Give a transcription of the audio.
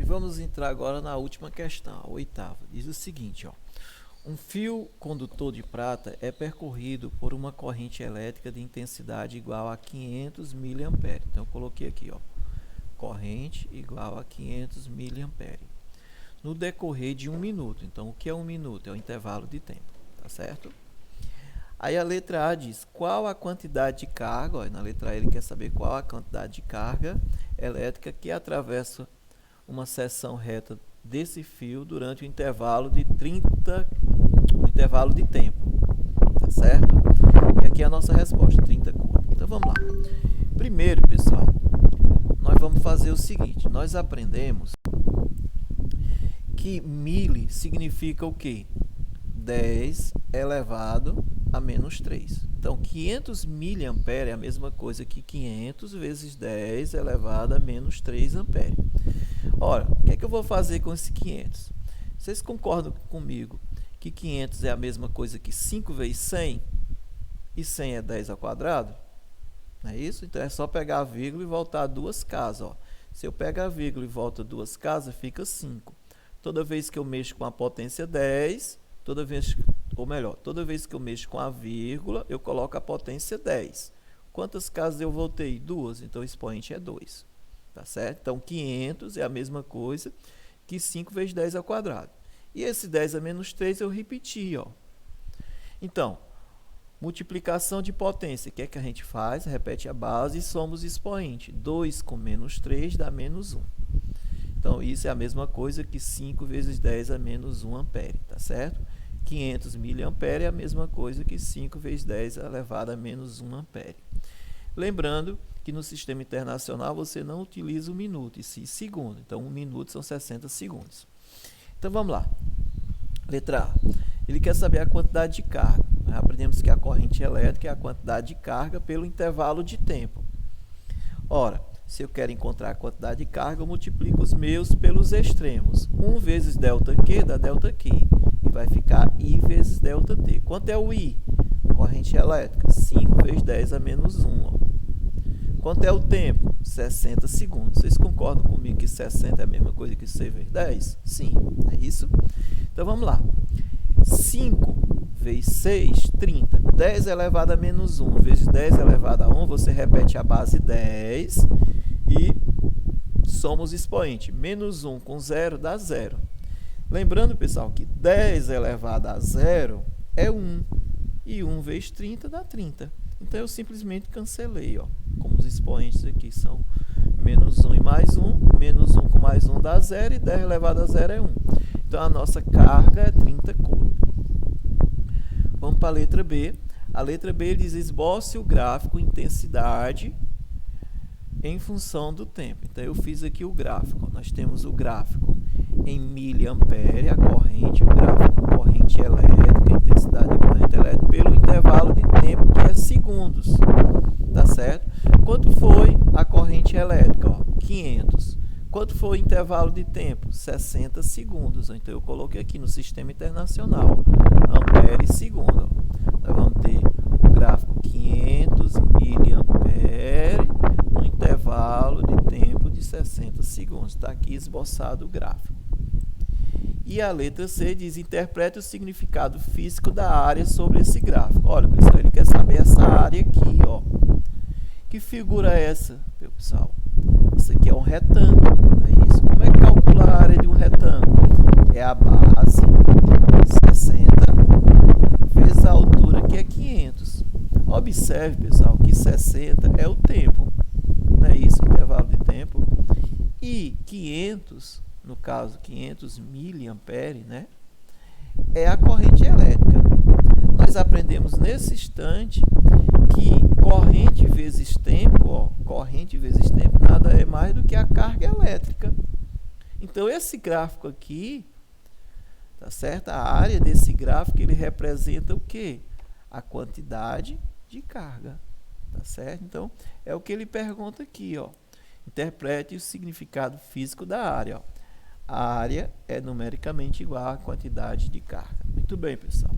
vamos entrar agora na última questão, a oitava. Diz o seguinte, ó. Um fio condutor de prata é percorrido por uma corrente elétrica de intensidade igual a 500 mA. Então, eu coloquei aqui, ó, corrente igual a 500 mA. No decorrer de 1 minuto. Então, o que é 1 minuto? É o intervalo de tempo, tá certo? Aí a letra A diz, qual a quantidade de carga, ó, na letra A ele quer saber qual a quantidade de carga elétrica que atravessa uma seção reta desse fio durante o intervalo de tempo, tá certo? E aqui é a nossa resposta, 30 coulombs. Então vamos lá. Primeiro, pessoal, nós vamos fazer o seguinte, nós aprendemos que mili significa o quê? 10 elevado a menos 3. Então, 500 mA é a mesma coisa que 500 vezes 10 elevado a menos 3 ampere. Ora, o que é que eu vou fazer com esse 500? Vocês concordam comigo que 500 é a mesma coisa que 5 vezes 100? E 100 é 10 ao quadrado? Não é isso? Então, é só pegar a vírgula e voltar duas casas. Ó. Se eu pego a vírgula e volto duas casas, fica 5. Toda vez que eu mexo com a potência 10, toda vez que eu mexo com a vírgula, eu coloco a potência 10. Quantas casas eu voltei? 2. Então, o expoente é 2. Tá certo? Então, 500 é a mesma coisa que 5 vezes 10 ao quadrado. E esse 10 a menos 3 eu repeti. Ó. Então, multiplicação de potência. O que é que a gente faz? Repete a base e somos expoente. 2 com menos 3 dá menos 1. Então, isso é a mesma coisa que 5 vezes 10 a menos 1 ampere. Tá certo? 500 mA é a mesma coisa que 5 vezes 10 elevado a menos 1 ampere. Lembrando que no sistema internacional você não utiliza o minuto, e sim segundo. Então, 1 minuto são 60 segundos. Então, vamos lá. Letra A. Ele quer saber a quantidade de carga. Nós aprendemos que a corrente elétrica é a quantidade de carga pelo intervalo de tempo. Ora, se eu quero encontrar a quantidade de carga, eu multiplico os meus pelos extremos. 1 vezes ΔQ dá ΔQ. E vai ficar I vezes ΔT. Quanto é o I? Corrente elétrica. 5 vezes 10 a menos 1. Ó. Quanto é o tempo? 60 segundos. Vocês concordam comigo que 60 é a mesma coisa que 6 vezes 10? Sim, é isso? Então, vamos lá. 5 vezes 6, 30. 10 elevado a menos 1 vezes 10 elevado a 1, você repete a base 10 e somos expoente. Menos 1 com 0 dá 0. Lembrando, pessoal, que 10 elevado a 0 é 1. E 1 vezes 30 dá 30. Então, eu simplesmente cancelei, ó. Como os expoentes aqui são menos 1 e mais 1. Menos 1 com mais 1 dá 0 e 10 elevado a 0 é 1. Então, a nossa carga é 30 coulombs. Vamos para a letra B. A letra B diz, esboce o gráfico intensidade em função do tempo. Então, eu fiz aqui o gráfico. Nós temos o gráfico em miliampere, a corrente, o gráfico corrente elétrica, intensidade da corrente elétrica, pelo intervalo de tempo, que é segundos. Tá certo? Quanto foi a corrente elétrica? Ó, 500. Quanto foi o intervalo de tempo? 60 segundos. Então, eu coloquei aqui no sistema internacional, ampere segundo. Nós vamos ter o gráfico 500 miliampere no intervalo de tempo de 60 segundos. Está aqui esboçado o gráfico. E a letra C diz, interprete o significado físico da área sobre esse gráfico. Olha, pessoal, ele quer saber essa área aqui, ó. Que figura é essa, pessoal? Isso aqui é um retângulo, não é isso? Como é que calcula a área de um retângulo? É a base 60 vezes a altura, que é 500. Observe, pessoal, que 60 é o tempo, não é isso? O intervalo de tempo. E 500, no caso 500 miliampere, né? É a corrente elétrica. Nós aprendemos nesse instante que corrente vezes tempo, ó, corrente vezes tempo nada é mais do que a carga elétrica. Então, esse gráfico aqui, tá certo? A área desse gráfico, ele representa o quê? A quantidade de carga, tá certo? Então, é o que ele pergunta aqui, ó. Interprete o significado físico da área, ó. A área é numericamente igual à quantidade de carga. Muito bem, pessoal.